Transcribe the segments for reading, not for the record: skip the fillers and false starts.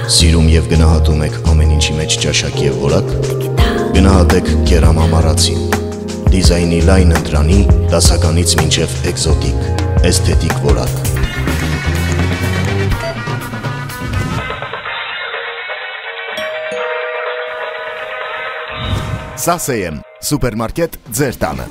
Սիրում եւ գնահատում եք ամեն ինչի մեջ ճաշակ եւ որակ։ Գնահատեք Կերամ ամառացին։ Դիզայնի լայն ընտրանի, դասականից մինչև էկզոտիկ, էսթետիկ որակ։ Սասեյեմ, սուպերմարկետ ձեր տանը։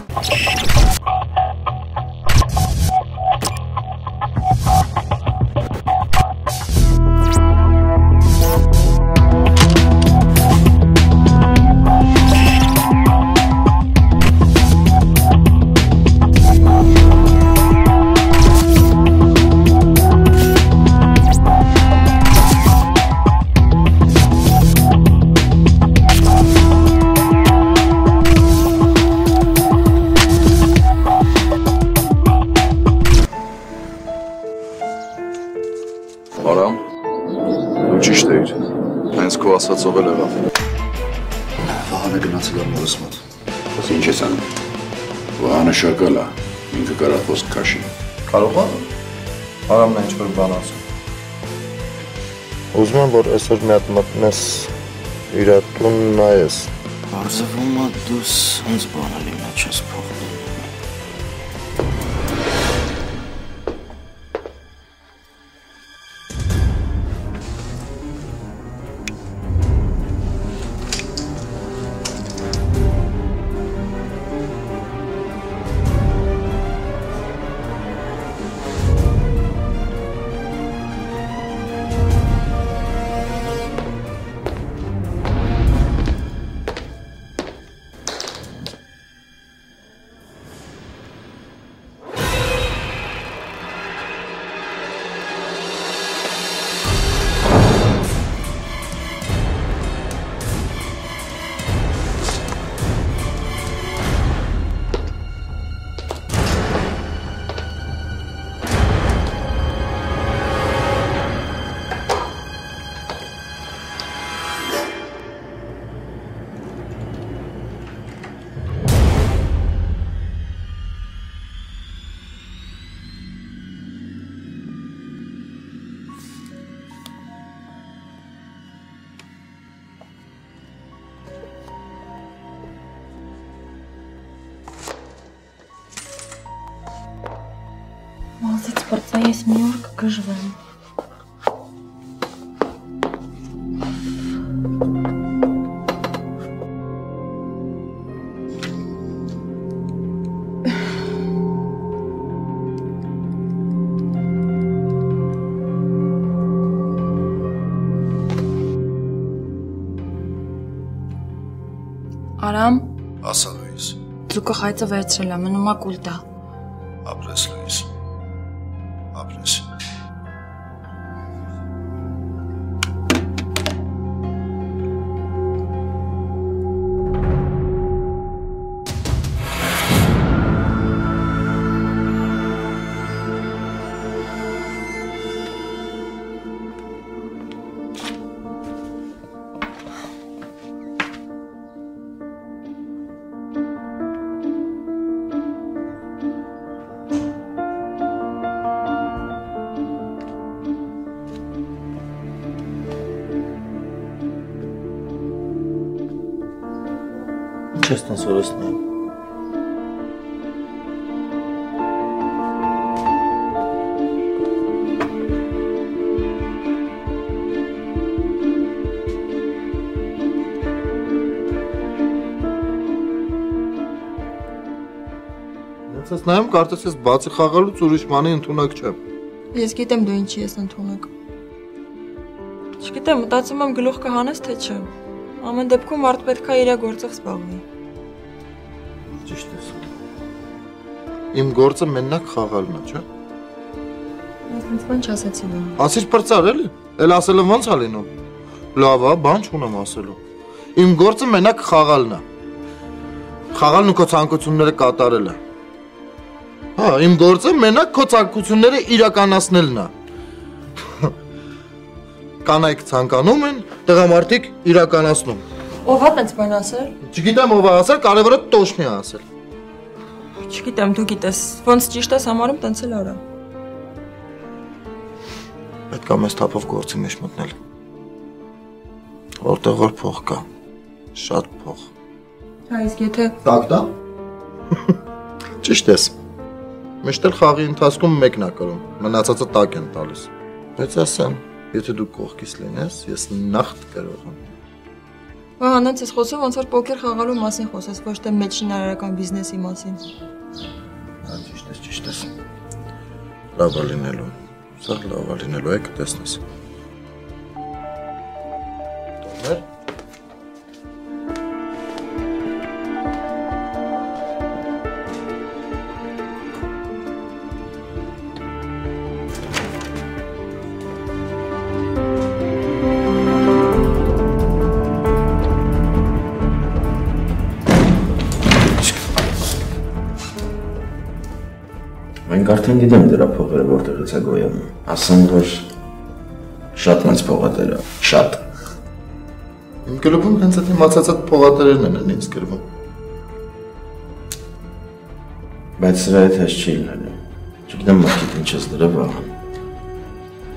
Արամ, դու ճիշտ էիր, հենց քո ասածով էլ եղավ։ Վահանը գնացել է մորս մոտ։ Ոսի ինչ ես անում։ Վահանը շակալ է, ինքը կարա խոսք քաշի։ Կարող է։ Արամն է ինչ-որ բան ասում։ Ուզում եմ, որ այսօր մի հատ մտնես իր տուն նայես։ Բարձվում է դուս հենց բանալի մեջ ես փոխվում։ Մազից պրծա ես մի օր կգժվեմ։ Արամ, Ասա Լուիս, ձուկը խայծը վերցրել է, մնում է կուլ տա։ ապրես Լուիս, ապրես։ Ինչ ես տենց որ ես նայում։ Հենց ես նայում, կարծես ես բացի խաղալուց ուրիշ բանի ընդունակ չեմ։ Ես գիտեմ դու ինչի ես ընդունակ։ Չգիտեմ, մտածում եմ գլուխ կհանես թե չէ։ Ամեն դեպքում մարդ պետք է իր գործով զբաղվի։ Ճիշտ ես։ Իմ գործը մենակ խաղալն է, չէ՞։ Ես ինձ բան չասացի նա։ Ասիր պրծար էլի։ Էլ ասելը ո՞նց է լինում։ Լավ է, բան չունեմ ասելու։ Իմ գործը մենակ խաղալն է։ Խաղալն ու քո ցանկությունները կատարելը։ Հա, իմ գործը մենակ քո ցանկությունները իրականացնելն է։ Կանայք ցանկանում են, տղամարդիկ իրականացնում։ Ո՞վ է տենց բան ասել։ Չգիտեմ ով է ասել, կարևորը տոշնի է ասել։ Չգիտեմ, դու գիտես, ոնց ճիշտ ես համարում, տենց էլ արա։ Պետք է մեզ թափով գործի մեջ մտնել։ Որտեղ որ փող կա։ Շատ փող։ Հա իսկ եթե Տակտա։ Ճիշտ ես։ Միշտ էլ խաղի ընթացքում մեկն է կրում, մնացածը տակ են տալիս։ Բայց ասեմ, եթե դու կողքից լինես, ես նախտ կրող եմ։ Վահանից ես խոսում, ոնց որ պոքեր խաղալու մասին խոսես, ոչ թե մեջ շինարարական բիզնեսի մասին։ Հա, ճիշտ ես։ Լավ է լինելու։ Սա լավ է լինելու, է կտեսնես։ Տոմեր։ Մենք արդեն գիտեմ դրա փողերը որտեղից է գոյանում։ Ասեմ, որ շատ մեծ փողատեր է, շատ։ Իմ գրվում հենց այդ իմացածած փողատերերն են ինձ գրվում։ Բայց սրա հետ հեշտ չի լինելու։ Չգիտեմ մտքիդ ինչ ես դրա Վահան։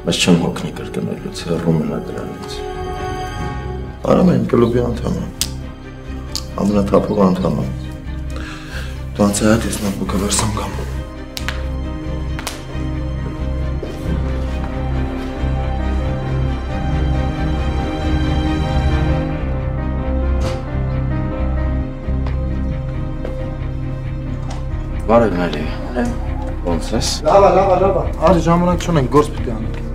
Բայց չեմ հոգնի կրկնելուց, հեռու մնա դրանից։ Արամ եմ կլուբի անդամ եմ։ Ամենաթափող անդամ եմ։ Դու անցայատ ես նոթբուքը վերցամ գամ։ Բարև Մերի։ Ոնց ես։ Լավ։ Արի ժամանակ չունենք, գործ պիտի անենք։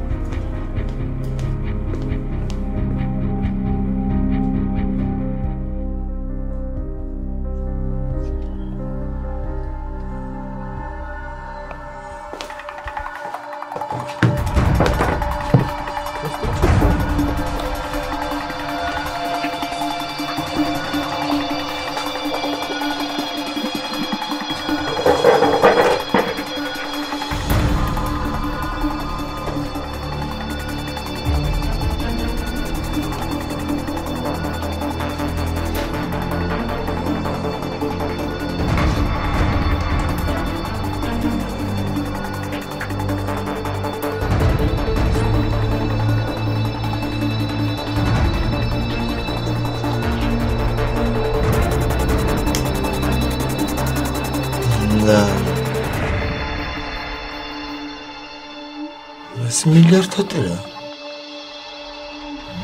Ես միլիարդ հատեր է։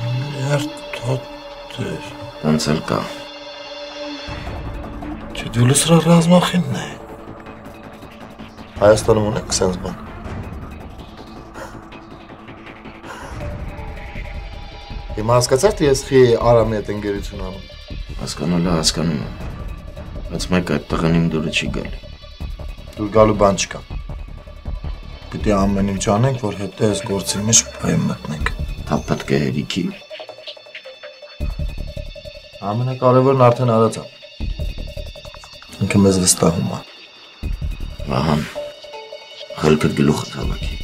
Միլիարդ հատեր։ Ոնց էլ կա։ Չէ դու լսրա ռազմախինն է։ Հայաստանում ունեք սենց բան։ Հիմա հասկացար թե ես խի Արամի հետ ընկերություն անում։ Հասկանալը հասկանում եմ։ Բայց մեկ այդ տղեն իմ դուրը չի գալի։ Դուր գալու բան չկա։ Պիտի ամեն ինչ անենք, որ հետո այս գործի մեջ փայ մտնենք։ Թափատ կհերիքի։ Ամենակարևորն արդեն արած է։ Ինքը մեզ վստահում է։ Վահան, խելքդ գլուխը թավակի։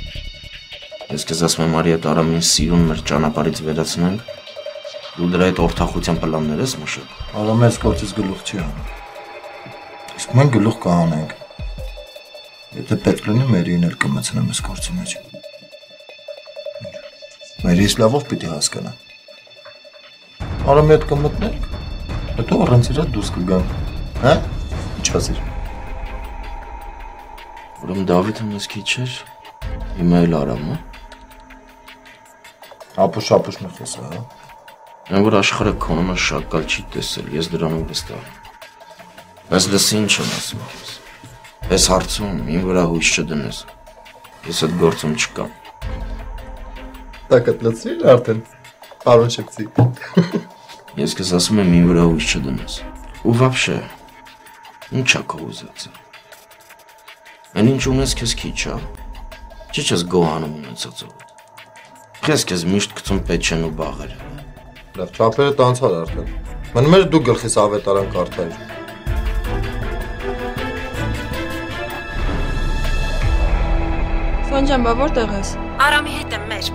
Ես քեզ ասում եմ արի այդ Արամին սիրուն մեր ճանապարհից վերացնենք։ Դու դրա այդ օրթախության պլաններ ես մշակ։ Արամը այս գործից գլուխ չի անում։ Իսկ մենք գլուխ կանենք։ Եթե պետք լինի, Մերին էլ կմցնեմ այս գործի մեջ։ Մերիս լավով պիտի հասկանա։ Արամի հետ կմտնենք, հետո առանց իրա դուրս կգան։ Հա? Ինչ ասիր։ Ուրեմն Դավիթը մեզ քիչ էր, հիմա էլ Արամը։ Ապուշ մի խոսա, հա։ Նա որ աշխարհը քոնը շակալ չի տեսել, ես դրանով վստահ եմ։ Բայց լսի ինչ եմ ասում քեզ։ Այս հարցում իմ վրա հույս չդնես։ Ես այդ գործում չկամ։ Տակդ լցրի արդեն։ Պարոն Շեփցի։ Ես քեզ ասում եմ իմ վրա հույս չդնես։ Ու вообще, ինչա քո ուզածը։ Այն ինչ ունես քեզ քիչ է։ Չի չես գոհանում ունեցածով։ Քեզ միշտ գցում պեչեն ու բաղերը։ Լավ, չափերը տանցալ արդեն։ Մնում էր դու գլխիս ավետարան կարդայիր։ Սոնջան, բա որտեղ ես։ Արամի հետ եմ մեր։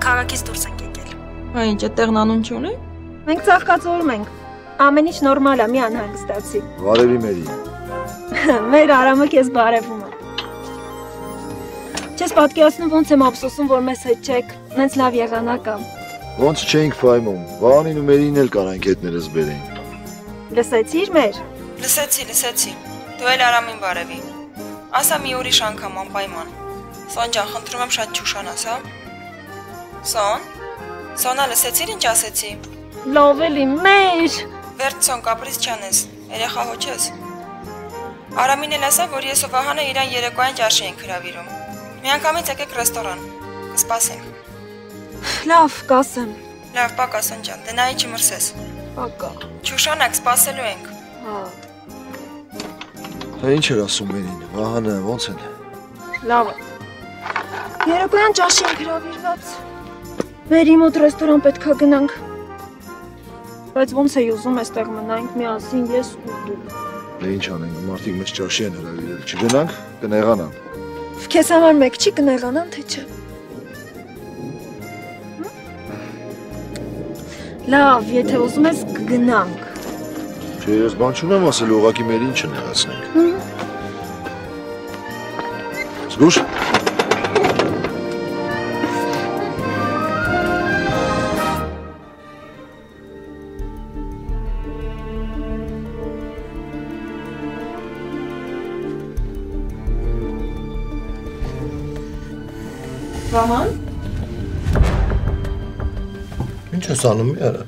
Քաղաքից դուրս ենք եկել։ Հա ինչ, այդտեղն անուն չունի։ Մենք ծաղկացողում ենք։ Ամեն ինչ նորմալ է, մի անհանգստացի։ Վարելի Մերի։ Մեր Արամը քեզ բարևում է։ Չես պատկերացնում ոնց եմ ափսոսում, որ մեզ հետ չեք։ Նենց լավ եղանակ է։ Ոնց չենք փայմում, Վահանին ու Մերին էլ կանանք հետներս բերեին։ Լսեցի՞ր մեր։ Լսեցի։ Դու էլ Արամին բարևի։ Ասա մի ուրիշ անգամ անպայման։ Սոն ջան, խնդրում եմ շատ չուշանաս, հա։ Սոնա, լսեցիր ինչ ասեցի։ Լավ էլի մեր։ Վերջ Սոն, կապրիզ չանես, երեխա հոչես։ Արամին էլ ասա, որ ես ու Վահանը իրան երեկոյան ճաշի ենք հրավիրում։ Միանգամից եկեք ռեստորան, կսպասենք։ Լավ, կասեմ։ Լավ, պակա Սոն ջան, դնայի չմրսես։ Պակա։ Չուշանակ, սպասելու ենք։ Հա։ Ինչ էր ասում Մերին, Վահանը ոնց են։ Լավ է։ Երեկոյան ճաշի ենք հրավիրված։ Մերի մոտ ռեստորան պետքա գնանք։ Բայց ոնց էի ուզում այստեղ մնանք միասին ես ու դու։ Դե ինչ անենք, մարդիկ մեզ ճաշի են հրավիրել, չգնանք, կնեղանան։ Քեզ համար մեկ չի կնեղանան, թե չէ։ Լավ, եթե ուզում ես կգնանք։ Չէ, ես բան չունեմ ասել, ուղղակի Մերին չնեղացնենք։ Զգուշ։ Վահան։ Ինչ ես անում մի արա։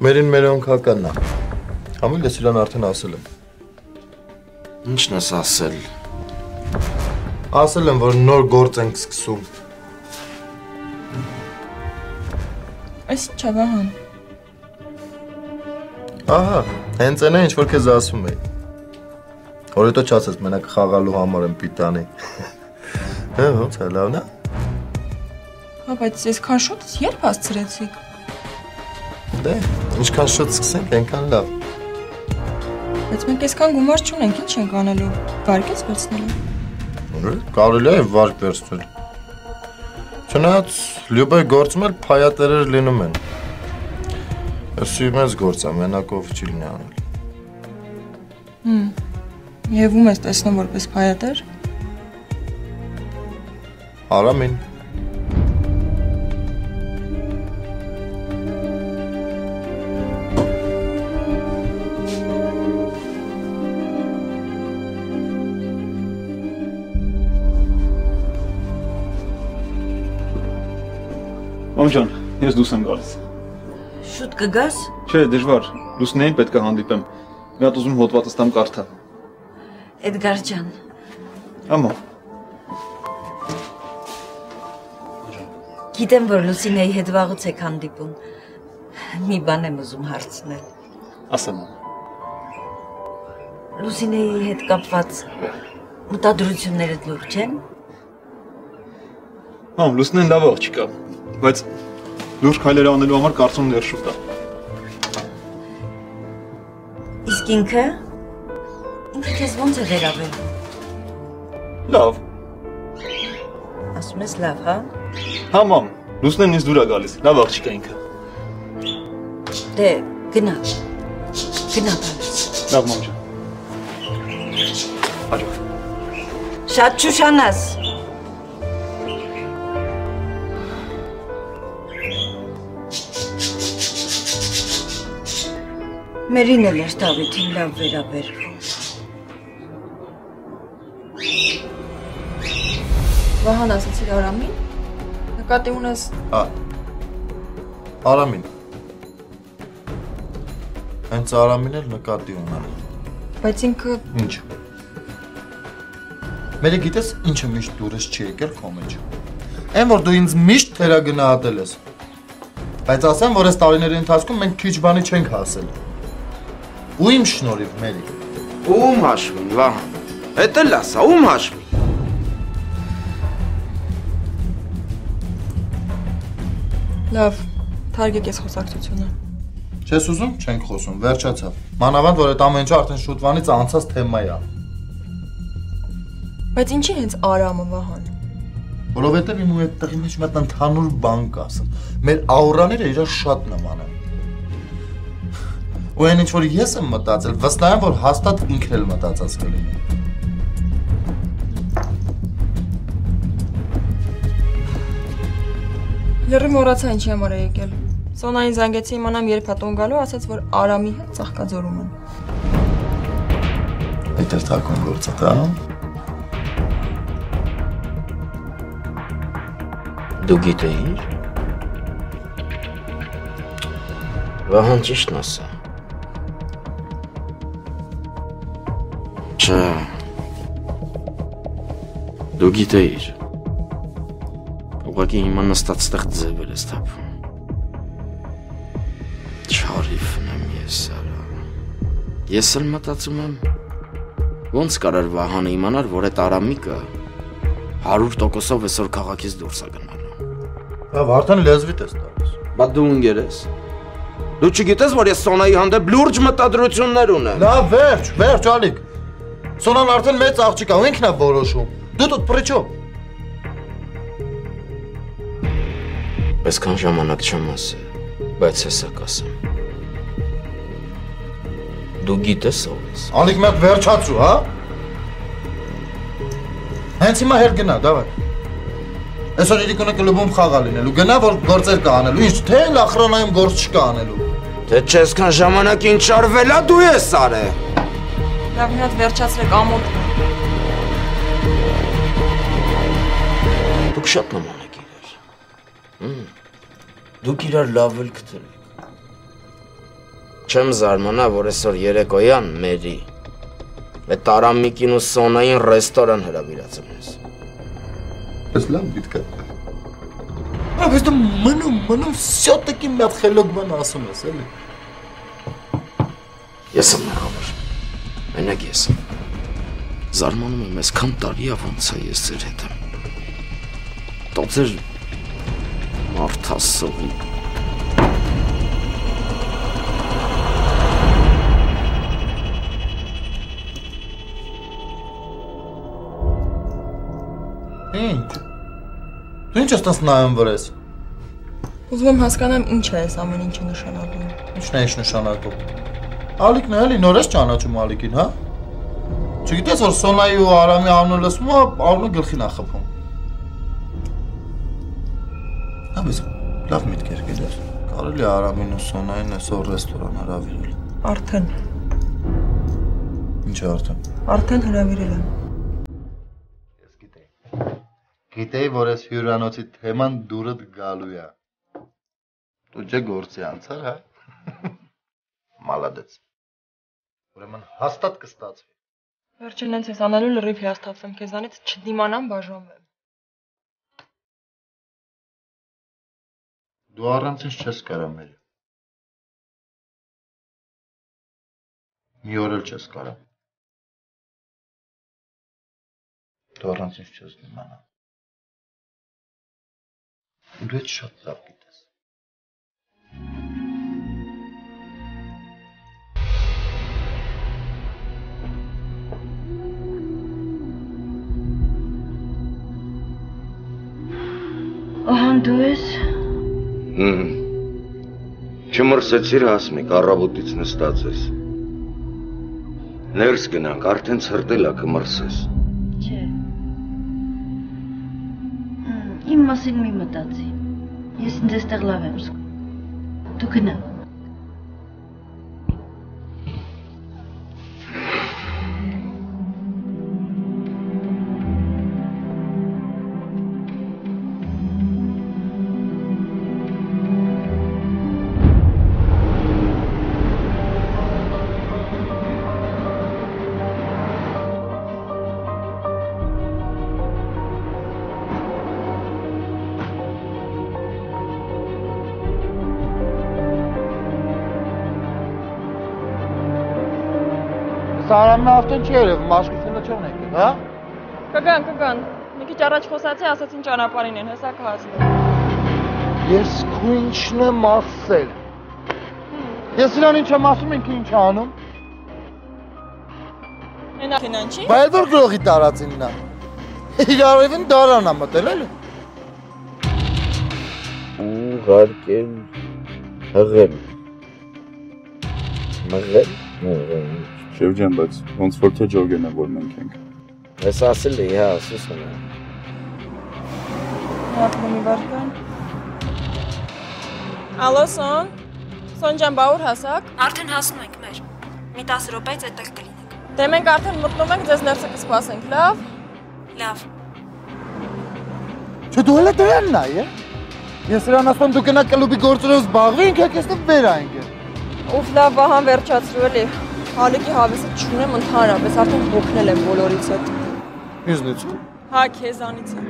Մերին մերոնք հականն է։ Համիլ ես իրան արդեն ասել եմ։ Ինչն ես ասել։ Ասել եմ, որ նոր գործ ենք սկսում։ Այս ինչ է Վահան։ Ահա, հենց այն է ինչ որ քեզ ասում էի։ Որ հետո չասես մենակ խաղալու համար եմ պիտանի։ Հա, ոնց է, լավն է։ Հա, բայց այսքան շուտ երբ հասցրեցիք։ Դե, ինչքան շուտ սկսենք, այնքան լավ։ Բայց մենք այսքան գումար չունենք, ինչ ենք անելու։ Վարկ ես վերցնելու։ Կարելի է վարկ վերցնել։ Չնայած լյուբայ գործում էլ փայատերեր լինում են։ Էսի մեծ գործ է, մենակով չի լինի անել։ Եվ ում ես տեսնում որպես փայատեր։ Արամին։ Մամջան, ես դուրս եմ գալիս։ Շուտ կգաս։ Չէ, դժվար։ Լուսնեին պետք է հանդիպեմ։ Մի հատ ուզում հոդվածս տամ կարդա։ Էդգար ջան։ Ամո։ Գիտեմ, որ Լուսինեի հետ վաղուց եք հանդիպում։ Մի բան եմ ուզում հարցնել։ Ասեմ։ Լուսինեի հետ կապված մտադրությունները լուրջ չեն։ Համ, Լուսնեն լավ աղջիկ է, բայց լուրջ քայլեր անելու համար կարծում դեռ շուտ է։ Իսկ ինքը քեզ ոնց է վերաբերվում։ Լավ։ Ասում ես լավ, հա։ Հա, մամ, Լուսնեն ինձ դուր է գալիս, լավ աղջիկ է ինքը։ Դե, գնա։ Գնա բալիս։ Լավ, մամ ջան։ Հաջող։ Շատ չուշանաս։ Մերին էլ էր Դավիթին լավ վերաբերվում։ Վահան ասացիր Արամին։ Նկատի ունես։ Հա։ Արամին։ Հենց Արամին էլ նկատի ունեմ։ Բայց ինքը Ինչ։ Մերը գիտես ինչը միշտ դուրս չի եկել քո մեջ։ Այն որ դու ինձ միշտ թերագնահատել ես։ Բայց ասեմ, որ այս տարիների ընթացքում մենք քիչ բանի չենք հասել։ Ու իմ շնորհիվ, Մերի։ Ում հաշվին, Վահան։ Էդ էլ ասա, ում հաշվին։ լավ, թարգեք ես խոսակցությունը։ Չես ուզում, չենք խոսում, վերջացավ։ Մանավանդ, որ այդ ամեն ինչը արդեն շուտվանից անցած թեմա է։ Բայց ինչի հենց Արամը Վահան։ Որովհետև իմ ու այդ տղի մեջ մի հատ ընդհանուր բան կա, ասեմ։ Մեր աուրաները իրար շատ նման են։ Ու այն ինչ որ ես եմ մտածել, վստահ եմ, որ հաստատ ինքն էլ մտածած կլինի։ Լրիվ մոռացա ինչի համար է եկել։ Սոնային զանգեցի իմանամ երբ է տուն գալու, ասաց որ Արամի հետ ծաղկաձորում են։ Այդ էր թակուն գործը, հա։ Դու գիտեիր։ Վահան ճիշտն ասա։ Չէ։ Դու գիտեիր։ Ուղղակի հիմա նստած ստեղ ձևեր ես թափում։ Չարիֆն եմ ես արա։ Ես էլ մտածում եմ, ոնց կարար Վահանը իմանար, որ այդ Արամիկը 100%-ով այսօր քաղաքից դուրս է գնալու։ Բա արդեն լեզվիդ ես տալիս։ Բա դու ընկեր ես։ Դու չգիտես, որ ես Սոնայի հանդեպ լուրջ մտադրություններ ունեմ։ Լավ, վերջ, Ալիկ։ Սոնան արդեն մեծ աղջիկ է, ու ինքն է որոշում։ Դու тут при чем։ Այսքան ժամանակ չեմ ասել, բայց հեսա կասեմ։ Դու գիտես ով ես։ Ալիկ մի հատ վերջացու, հա։ Հենց հիմա հետ գնա, դավայ։ Այսօր իրիկունը կլուբում խաղա լինելու, գնա որ գործեր կա անելու, ինչ թե լախրանայում գործ չկա անելու։ Թե չեսքան ժամանակ ինչ արվել է դու ես արե։ Լավ մի հատ վերջացրեք ամոթ։ Դուք շատ նման եք իրար։ Դուք իրար լավ էլ գտել եք։ Չեմ զարմանա, որ այսօր երեկոյան մերի այդ Արամիկին ու Սոնային ռեստորան հրավիրացել ես։ Ես լավ գիտք է։ Բայց դու մնում սյոտեկի մի հատ խելոք բան ասում ես, էլի։ Ես եմ մեղավոր։ Մենակ ես եմ։ Զարմանում եմ, այսքան տարի է ոնց է ես ձեր հետ եմ։ Տոձեր մարդասողի։ Դու ինչ ես տես նայում վրես։ Ուզում եմ հասկանամ ինչ է այս ամեն ինչը նշանակում։ Ինչն է ինչ նշանակում։ Ալիկն է էլի նոր ես ճանաչում Ալիկին, հա։ Չգիտես որ Սոնայի ու Արամի անունը լսում է, անունը գլխին է խփում։ Հա բայց լավ միտք էր գիտես։ Կարելի է Արամին ու Սոնային այսօր ռեստորան հրավիրել։ Արդեն։ Ինչ է արդեն։ Արդեն հրավիրել եմ։ Գիտեի, որ ես հյուրանոցի թեման դուրդ գալու է։ Դու ջե գործի անցար, հա։ Մալադեց։ Ուրեմն հաստատ կստացվի։ Վերջին հենց ես անելու լրիվ հիասթափվեմ քեզանից չդիմանամ բաժանվեմ։ Դու առանց ինձ չես կարա մերի։ Մի օր էլ չես կարա։ Դու առանց ինձ չես դիմանա։ Դու ես շատ լավ գիտես։ Ահան դու ես։ Չմրսեցիր հասմիկ, առավոտից նստած ես։ Ներս գնանք, արդեն ցրտել ա կմրսես։ Չէ։ Իմ մասին մի մտածի։ Ես ինձ էստեղ լավ եմ զգում։ Դու գնա։ Սարանն ավտոն չի երևում, մաշկությունը չոն եք, հա? Կգան, մի քիչ առաջ խոսացի, ասացին ճանապարհին են, հեսա կհասնի։ Ես քու ինչն եմ ասել։ Ես իրան ինչ եմ ասում, ինքը ինչ է անում։ Մենախինան չի։ Բայց որ գրողի տարածինն է։ Իր արևին դարան է մտել, էլի։ Ուղարկե հղել։ Մղել։ Շևջան, բայց ոնց որ թե ջոգեն է, որ մենք ենք։ Ես ասել էի, հա, ասում եմ։ Հատնում մի վարկան։ Ալո Սոն, Սոն ջան, բա ուր հասակ։ Արդեն հասնում ենք մեր։ Մի 10 րոպեից այդտեղ կլինենք։ Դե մենք արդեն մտնում ենք, ձեզ ներսը կսպասենք, լավ։ Լավ։ Չէ դու հələ դրան նայ, է։ Ես նրան ասում դու գնա կլուբի գործերով զբաղվի, ինքը կստի վեր այնգե։ Ուֆ, լավ, Վահան վերջացրու էլի։ Հալիկի հավեսը չունեմ ընդհանրապես, արդեն հոգնել եմ բոլորից հետ։ Ինձնից։ Հա, քեզանից է։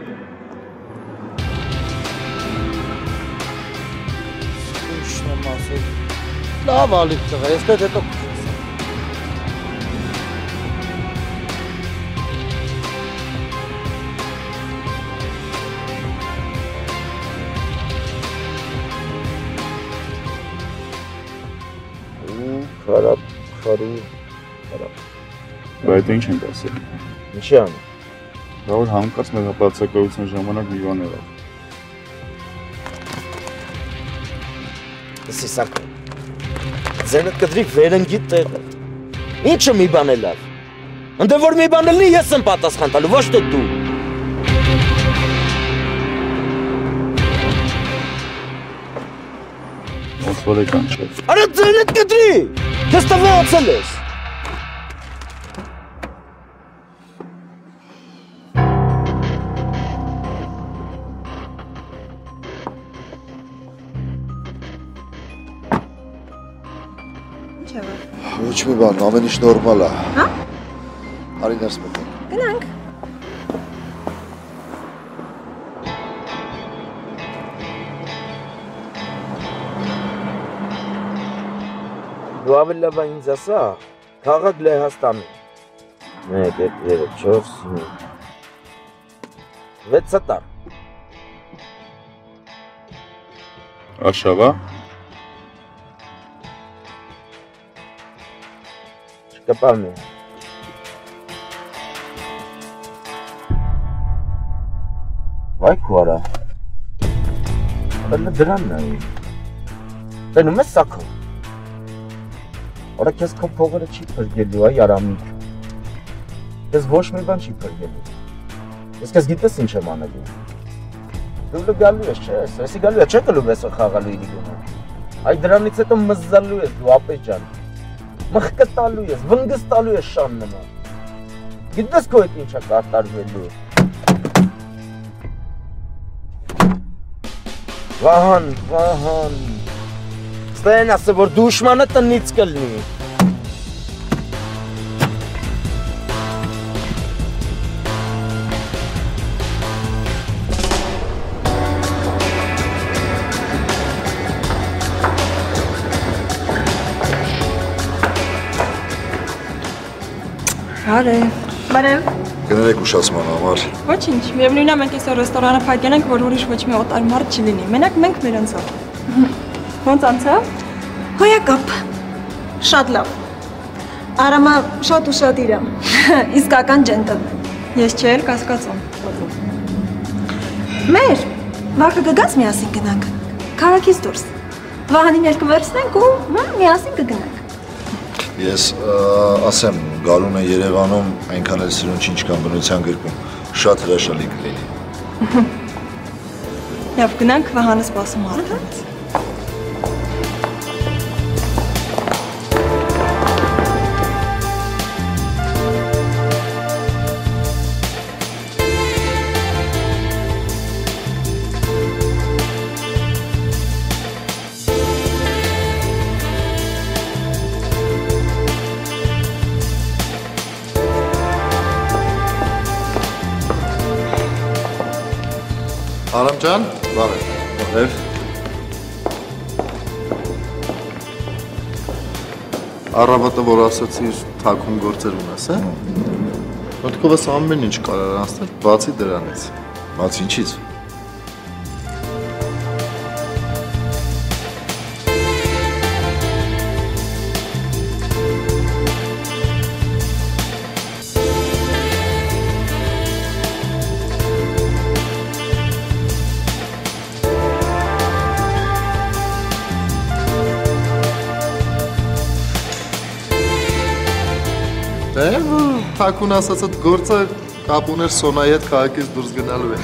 Շնամ ասել։ Լավ ալիք տղա, ես հետո Քարի։ Բայց ինչ ենք ասել։ Ինչի ան։ Դա որ հանկարծ մեր հպատակության ժամանակ մի բան եղավ։ Սիսակ։ Ձենդ կդրի վերընկի տեղը։ Ինչը մի բան է լավ։ Ընդ որ մի բան լինի, ես եմ պատասխան տալու, ոչ թե դու։ Ոնց որ եկան չէ։ Արա ձենդ կդրի։ Քեզ տվացել ես։ Ոչ մի բան, ամեն ինչ նորմալ է։ Հա? Արի ներս մտենք։ Գնանք։ Դու ավելի լավ ինձ ասա, քաղաք Լեհաստանում։ 1, 2, 3, 4, 5 6 տար։ Արշավա։ Չկպալնի։ Վայ քուարա։ Բանը դրանն է։ Տենում ես սակո։ Արա քեզ քո փողերը չի փրկելու, այ արամիկ։ Քեզ ոչ մի բան չի փրկելու։ Ես քեզ գիտես ինչ եմ անելու։ Դու գալու ես, չէ՞, էսի գալու ես, չէ՞ գալու ես խաղալու իրի գոնը։ Այ դրանից հետո մզզալու ես դու ապեջ ջան։ Մխկտալու ես, վնգստալու ես շան նման։ Գիտես քո հետ ինչա կատարվելու։ Վահան։ Ստեն ասը, որ դուշմանը տնից կլնի։ Բարև։ Բարև։ Գներեք ուշացման համար։ Ոչինչ, միևնույն է մենք այսօր ռեստորանը փակել ենք, որ ուրիշ ոչ մի օտար մարդ չլինի։ Մենակ մենք մեր անցավ։ Ոնց անցավ։ Հոյակապ։ Շատ լավ։ Արամը շատ ուշադիր է։ Իսկական ջենտլմեն։ Ես չէր կասկածում։ Մեր վաղը կգաս միասին գնանք։ Քաղաքից դուրս։ Վահանին էլ կվերցնենք ու միասին կգնանք։ Ես ասեմ, գալուն է Երևանում այնքան էլ սիրուն ինչքան բնության գրքում, շատ հրաշալի կլինի։ Լավ, գնանք Վահանը սպասում արդած։ Արամ ջան, բարև։ Բարև։ Առավոտը որ ասացիր թաքուն գործեր ունես, է։ Մտքովս ամեն ինչ կարող անցնել, բացի դրանից։ Բաց ինչից։ Թաքուն ասացդ գործը կապ ուներ Սոնայի հետ քաղաքից դուրս գնալու է։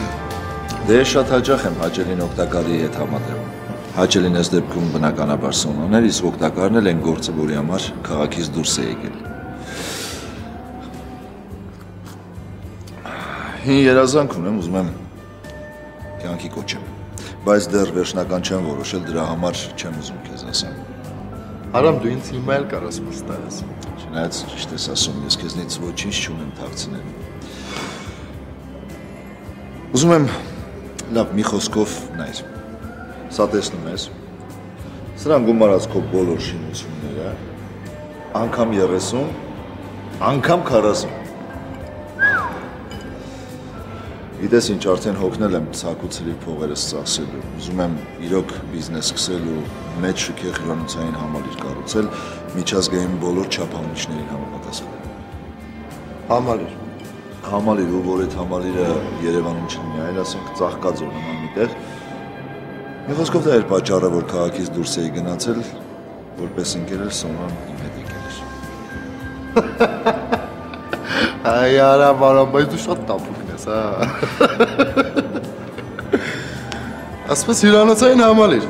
Դե շատ հաճախ եմ հաճելին օգտակալի հետ համատեղում։ Հաճել ինես դեպքում բնականաբար սոնաներ, իսկ օգտակարն էլ են գործը, որի համար քաղաքից դուրս է եկել։ Հին երազանք ունեմ, ուզում եմ կյանքի կոչեմ, բայց դեռ վերջնական չեմ որոշել, դրա համար չեմ ուզում քեզ ասեմ։ Արամ դու ինձ հիմա էլ կարաս մստայես։ Չնայած ճիշտ ես ասում, ես քեզնից ոչինչ չունեմ թաքցնելու։ Ուզում եմ լավ մի խոսքով նայր։ Սա տեսնում ես։ Սրան գումարած քո բոլոր շինությունները, անգամ 30, անգամ 40։ Գիտես ինչ, արդեն հոգնել եմ ցակուցելի փողերս ծախսելու։ Ուզում եմ իրոք բիզնես սկսել ու մեծ շքեղ հյուրանոցային համալիր կառուցել, միջազգային բոլոր չափանիշներին համապատասխան։ Համալիր։ Համալիր, ու որ այդ համալիրը Երևանում չլինի, այլ ասենք Ծաղկաձոր նման մի տեղ։ Մի խոսքով դա էր պատճառը, որ քաղաքից դուրս էի գնացել, որպես ընկեր էլ Սոնան իմ հետ եկել էր։ Այ Արամ, բայց դու շատ տապուկն ես, հա։ Ասպես հյուրանոցային համալիր։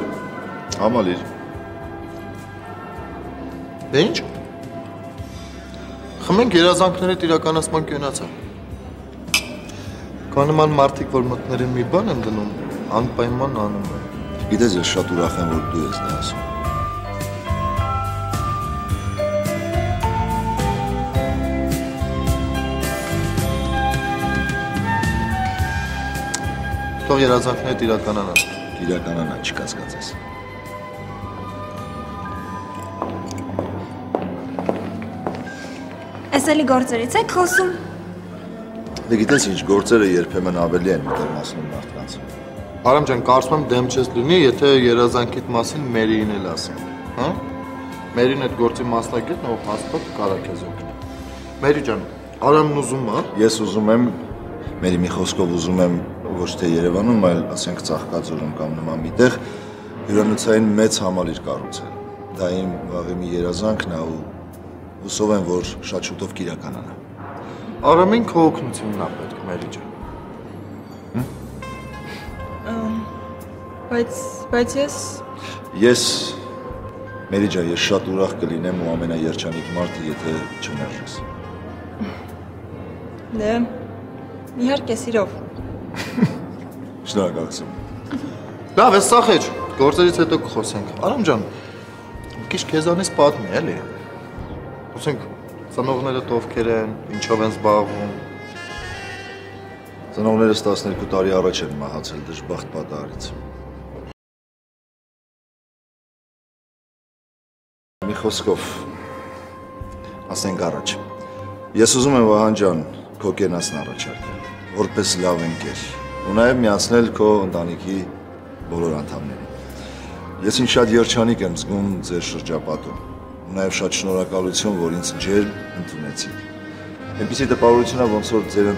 Համալիր։ Դե ինչ։ Խմենք երազանքներդ իրականացման կյունացա։ Կանման մարդիկ, որ մտներին մի բան եմ դնում, անպայման անում եմ։ Գիտես, ես շատ ուրախ եմ, որ դու ես դա ասում։ Թող երազանքներդ իրականանան։ Իրականանա, չկասկածես։ Էս էլի գործերից եք խոսում։ Դե գիտես ինչ, գործերը երբեմն ավելի են մտերմացնում մարդկանց։ Արամ ջան, կարծում եմ դեմ չես լինի, եթե երազանքիդ մասին Մերիին էլ ասեմ, հա? Մերին այդ գործի մասնագետն ով հաստատ կարա քեզ օգնի։ Մերի ջան, Արամն ուզում է։ Ես ուզում եմ, Մերի մի խոսքով ուզում եմ ոչ թե Երևանում, այլ ասենք Ծաղկաձորում կամ նման մի տեղ հյուրանոցային մեծ համալիր կառուցել։ Դա իմ վաղեմի մի երազանքն է ու հուսով եմ, որ շատ շուտով կիրականանա։ Արամին քո օգնությունն է պետք, Մերի ջան։ Բայց ես Մերի ջան, ես շատ ուրախ կլինեմ ու ամենաերջանիկ մարդը, եթե չմերժես։ Դե, իհարկե սիրով։ Շնորհակալություն։ Լավ, ես սախեջ, գործերից հետո կխոսենք։ Արամ ջան, քիչ քեզանից պատմի, էլի։ Ասենք, ծնողներդ ովքեր են, ինչով են զբաղվում։ Ծնողներս 12 տարի առաջ են մահացել դժբախտ պատահարից։ Մի խոսքով, ասենք առաջ։ Ես ուզում եմ Վահան ջան, քո կենացն առաջարկել, որպես լավ ընկեր, ու նաև միացնել քո ընտանիքի բոլոր անդամներին։ Ես ինձ շատ երջանիկ եմ զգում ձեր շրջապատում, ու նաև շատ շնորհակալություն, որ ինձ ջերմ ընդունեցիք։ Այնպիսի տպավորություն է, ոնց որ ձեր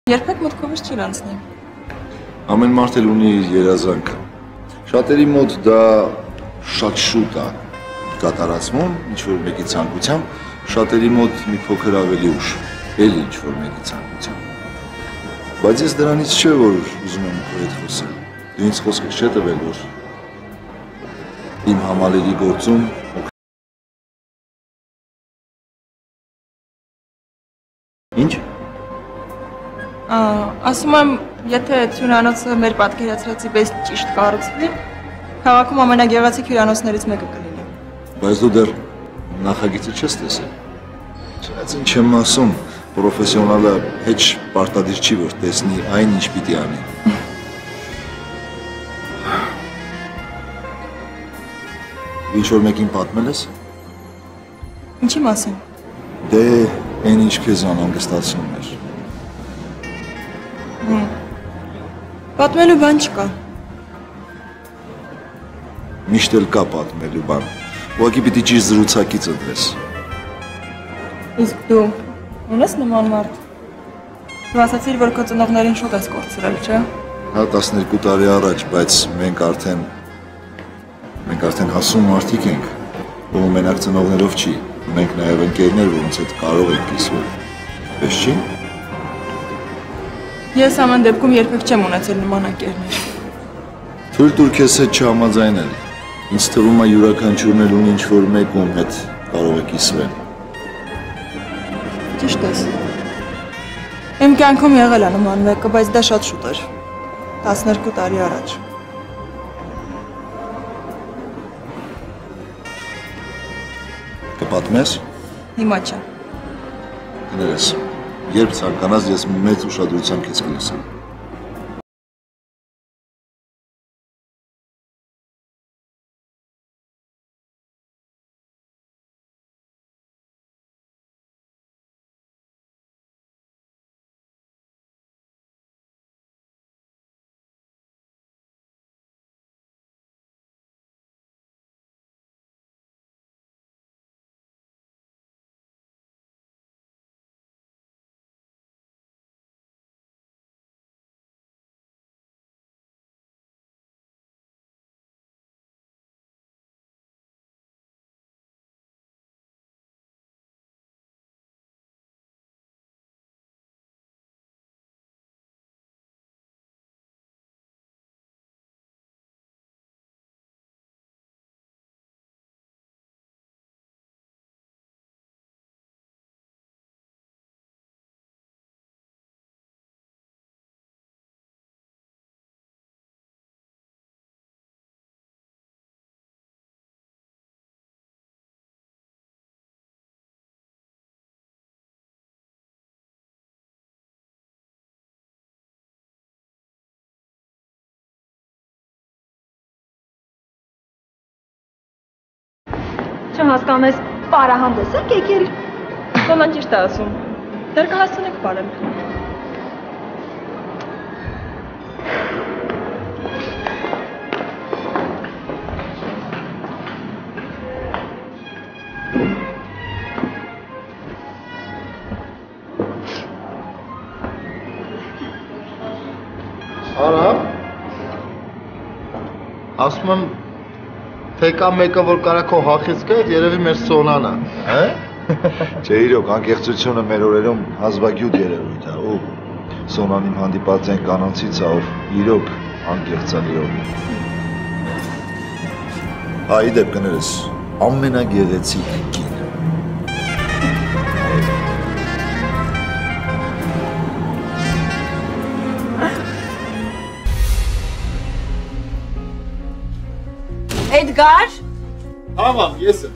Երբեք մտքովս չի անցնի։ Ամեն մարդ էլ ունի իր երազանքը։ Շատերի մոտ դա շատ շուտ է կատարածվում, ինչ-որ մեկի ցանկությամբ, շատերի մոտ մի փոքր ավելի ուշ, էլի ինչ-որ մեկի ցանկությամբ։ Բայց ես դրանից չէ, որ ուզում եմ քո հետ խոսել։ Դու ինձ խոսքը չէ տվել, որ իմ համալիրի գործում Ինչ? Ասում եմ, եթե հյուրանոցը մեր պատկերացրածի պես ճիշտ կառուցվի, քաղաքում ամենագեղեցիկ հյուրանոցներից մեկը կլինի։ Բայց դու դեռ նախագիծը չես տեսել։ Չնայած ինչ եմ ասում, պրոֆեսիոնալը հեչ պարտադիր չի, որ տեսնի այն, ինչ պիտի անի։ Ինչ-որ մեկին պատմել ես։ Ինչի մասին։ Դե, այն ինչ քեզ անհանգստացնում էր։ Պատմելու բան չկա։ Միշտ էլ կա պատմելու բան։ Ուղղակի պիտի ճիշտ զրուցակից ընտրես։ Իսկ դու ունես նման մարդ։ Դու ասացիր, որ քո ծնողներին շուտ ես կորցրել, չէ՞։ Հա 12 տարի առաջ, բայց մենք արդեն հասուն մարդիկ ենք, ով մենակ ծնողներով չի, մենք նաև ընկերներ, որոնց հետ կարող ենք կիսվել, պես չի։ Ես ամեն դեպքում երբեք չեմ ունեցել նման ընկերներ։ Թույլ տուր քեզ հետ չհամաձայնել, ինձ թվում է յուրաքանչյուրն էլ ունի ինչ-որ մեկ, ում հետ կարող է կիսվել։ Ճիշտ ես։ Իմ կյանքում եղել է նման մեկը, բայց դա շատ շուտ էր, 12 տարի առաջ։ Կպատմես։ Հիմա չէ։ Կներես, երբ ցանկանաս, ես մեծ ուշադրությամբ քեզ կլսեմ։ Չհասկանում ես, պարահանդես եք եկել։ Սոնան ճիշտ է ասում։ Դեռ կհասցնեք պարել։ Արա։ Ասում եմ թե կա մեկը, որ կարա քո հախիցքը, երևի մեր Սոնան է, հա՞։ Չէ, իրոք, անկեղծությունը մեր օրերում հազվագյուտ երևույթ է, ու Սոնան իմ հանդիպած այն կանանցից է, ով իրոք անկեղծալիով։ Հա, ի դեպ կներես, ամենագեղեցիկ կին։ Էդգար։ Հա, մամ, ես եմ։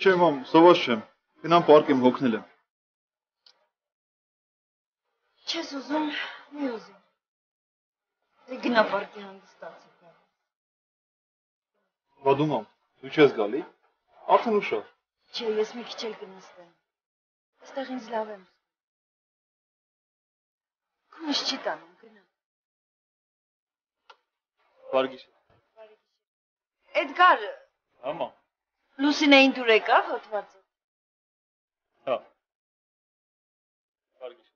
Չէ, մամ, սոված չեմ։ Գնամ պարկեմ, հոգնել եմ։ Չես ուզում, մի ուզում։ Դե գնա պարկի հանգստացի։ Վադու մամ, դու չես գալի։ Արդեն ուշ է։ Չէ, ես մի քիչ էլ կնստեմ։ Այստեղ ինձ լավ եմ զգում։ Քո ինչ չի տանում, գնա։ Վարգիշ։ Էդգար։ Հա, մամ։ Լուսինեին դուր եկավ հոտվածը։ Հա։ Վարգիշ։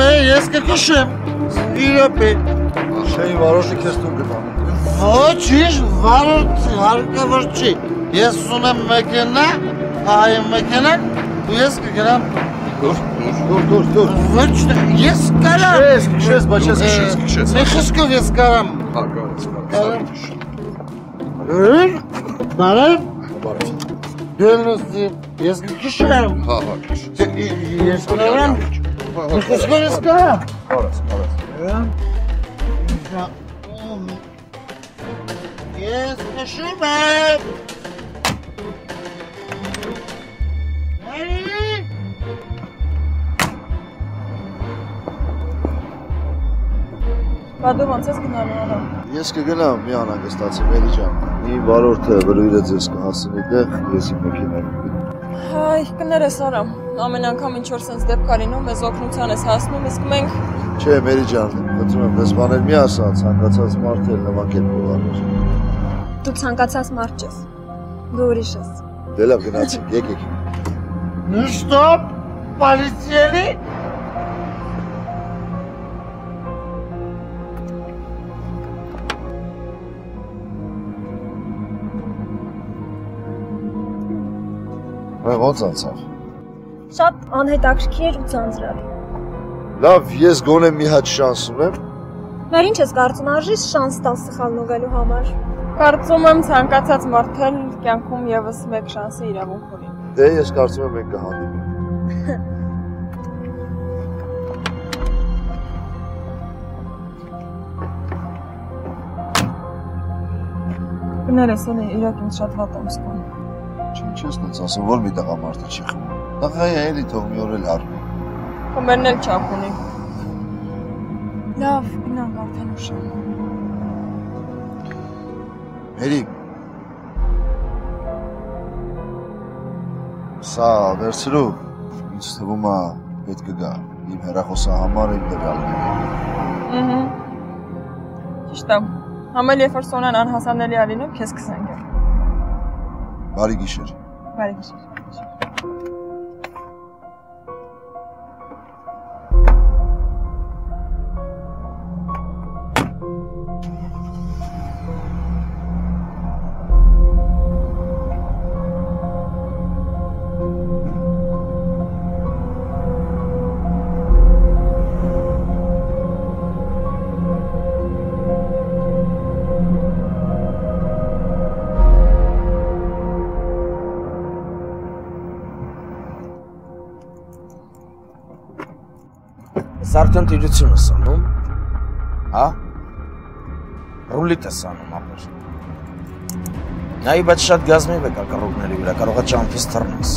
ես կքշեմ։ Իրոպե։ Չէի վարոշը քեզ դուր գտամ։ Ոչինչ, վարորդի հարկավոր չի։ Ես ունեմ մեքենա, այ մեքենա, ու ես կգնամ։ Դուր։ Ոչ, ես կարամ։ Քշես, բայց ես քշես։ Մի խսկով ես կարամ։ Բարև։ Դելնոսի, ես կքշեմ։ քշես։ Ես կարամ։ Մի խսկով ես կարամ։ Ես քշում եմ։ Բադու ոնց ես գնալու արա։ Ես կգնամ մի անհանգստացի Մերի ջան։ Մի վարորդը բրույրը ձեզ կհասնի տեղ, ես իմ մեքենայում գնում։ Հայ, կներես Արամ, ամեն անգամ ինչ որ սենց դեպք արինում, մեզ օգնության ես հասնում, իսկ մենք… Չէ, Մերի ջան, խնդրում եմ, դες բաներ մի ասա, ցանկացած մարդ էլ նվագել փողանոց։ Դու ցանկացած մարդ ես։ Դու ուրիշ ես։ Դե լավ գնացինք, եկեք։ Ну что, полетели? Ոնց անցավ։ Շատ անհետաքրքիր ու ձանձրալի։ Լավ, ես գոնե մի հատ շանս ունեմ։ Մեր ինչ ես կարծում, արժի շանս տալ սխալն ուղղելու համար։ Կարծում եմ ցանկացած մարդ էլ կյանքում եւս մեկ շանսի իրավունք ունի։ Դե ես կարծում եմ մենք կհանդիպենք։ Կներես, էլի իրոք ինձ շատ վատ եմ զգում։ Ինչ ես նենց ասում, որ մի տղամարդը չի խմում։ Տղայի էլի թող մի օր էլ առնի։ Խմերն էլ չափ ունի։ Լավ, գնանք արդեն ուշ է։ Մերի։ Սա վերցրու, ինձ թվում է պետք կգա։ Իմ հեռախոսահամարը իմ տվյալները։ Ճիշտ է։ Համել երբ որ Սոնան անհասանելի ալինում, քեզ կսենք։ Բարի գիշեր։ Բարի գիշեր։ Արդեն տիրություն ես անում, հա? Ռուլիտ ես անում, ապեր։ Նայի, բայց շատ գազմիվ է կա կռուգների վրա, կարող է ճամփից թռնես։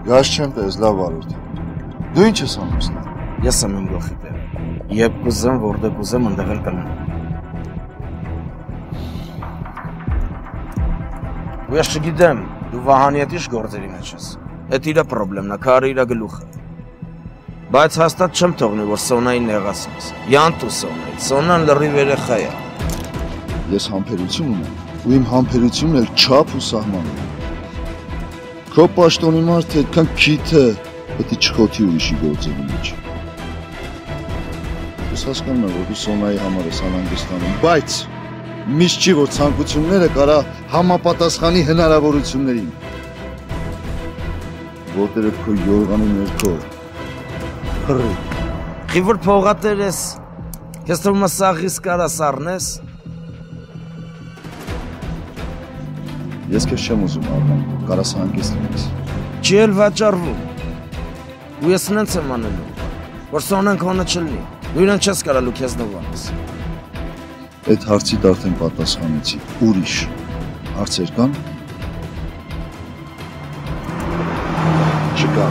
Գազ չեմ տես, լավ վարորդ։ Դու ինչ ես անում ստա։ Ես եմ իմ գլխի տերը։ Երբ կուզեմ, որտեղ կուզեմ, ընդեղ էլ կլինեմ։ Ու ես չգիտեմ, դու Վահանի հետ ինչ գործերի մեջ ես։ Էդ իրա պրոբլեմն է, քարը իրա գլուխը։ Բայց հաստատ չեմ թողնի, որ Սոնային նեղացնես։ Յանտու Սոնայի, Սոնան լրիվ երեխա է։ Ես համբերություն ունեմ, ու իմ համբերությունն էլ չափ ու սահման ունի։ Քո պաշտոնի մարդը այդքան քիթը, պետք է չխոթի ուրիշի գործերի մեջ։ Ես հասկանում եմ, որ դու Սոնայի համար ես անհանգստանում, բայց միշտ չի, որ ցանկությունները կարա համապատասխանի հնարավորություններին։ Որտեղ քո յորղանի ներքո փռի։ Ի որ փողատեր ես, քեզ թվում է սաղից կարաս առնես։ Ես քեզ չեմ ուզում առնեմ, կարաս հանգիստ լինես։ Չի էլ վաճառվում։ Ու ես նենց եմ անելու, որ Սոնան քոնը չլինի։ Դու իրեն չես կարալու քեզ նվանես։ Այդ հարցիդ արդեն պատասխանեցի։ Ուրիշ հարցեր կան։ Չկա։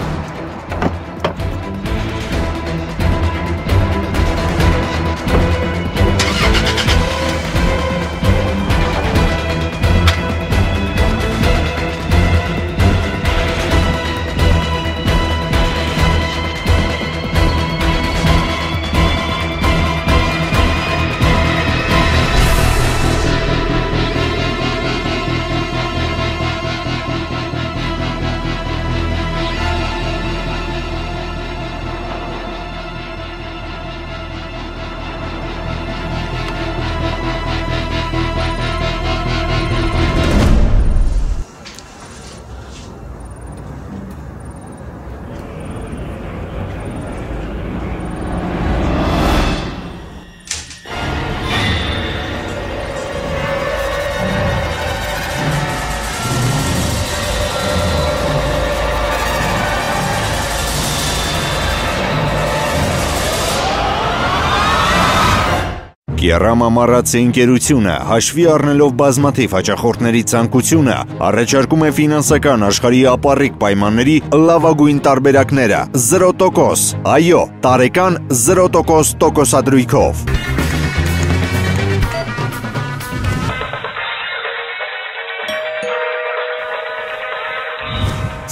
Կերամամարացի ընկերությունը, հաշվի առնելով բազմաթիվ հաճախորդների ցանկությունը, առաջարկում է ֆինանսական աշխարհի ապառիկ պայմանների լավագույն տարբերակները 0%, այո, տարեկան 0% տոկոսադրույքով։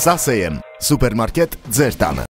Սասեյեմ, սուպերմարկետ ձեր տանը։